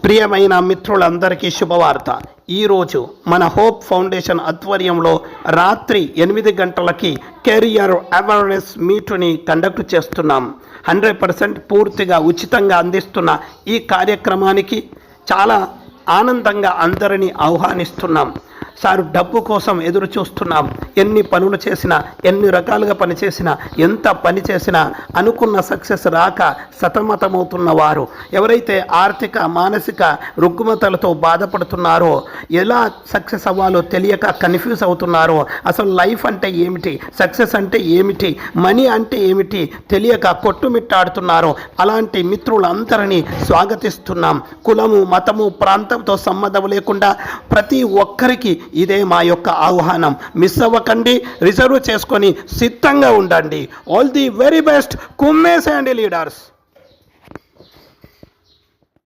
ప్రియమైన మిత్రులందరికీ శుభవార్త. ఈరోజు మన హోప్ ఫౌండేషన్ ఆధ్వర్యంలో రాత్రి 8 గంటలకి కెరియర్ అవేర్నెస్ మీటుని కండక్ట్ చేస్తున్నాం. 100% పూర్తిగా ఉచితంగా అందిస్తున్న ఈ కార్యక్రమానికి చాలా ఆనందంగా అందరినీ ఆహ్వానిస్తున్నాం. సార్, డబ్బు కోసం ఎదురు చూస్తున్నాం. ఎన్ని పనులు చేసినా, ఎన్ని రకాలుగా పని చేసినా, ఎంత పని చేసినా అనుకున్న సక్సెస్ రాక సతమతమవుతున్న వారు, ఎవరైతే ఆర్థిక మానసిక రుగ్మతలతో బాధపడుతున్నారో, ఎలా సక్సెస్ అవ్వాలో తెలియక కన్ఫ్యూజ్ అవుతున్నారో, అసలు లైఫ్ అంటే ఏమిటి, సక్సెస్ అంటే ఏమిటి, మనీ అంటే ఏమిటి తెలియక కొట్టుమిట్టాడుతున్నారో అలాంటి మిత్రులందరినీ స్వాగతిస్తున్నాం. కులము, మతము, ప్రాంతంతో సంబంధం లేకుండా ప్రతి ఒక్కరికి ఇదే మా యొక్క ఆహ్వానం. మిస్ అవ్వకండి, రిజర్వ్ చేసుకొని సిద్ధంగా ఉండండి. All the very best. కుమ్మేసేయండి లీడర్స్.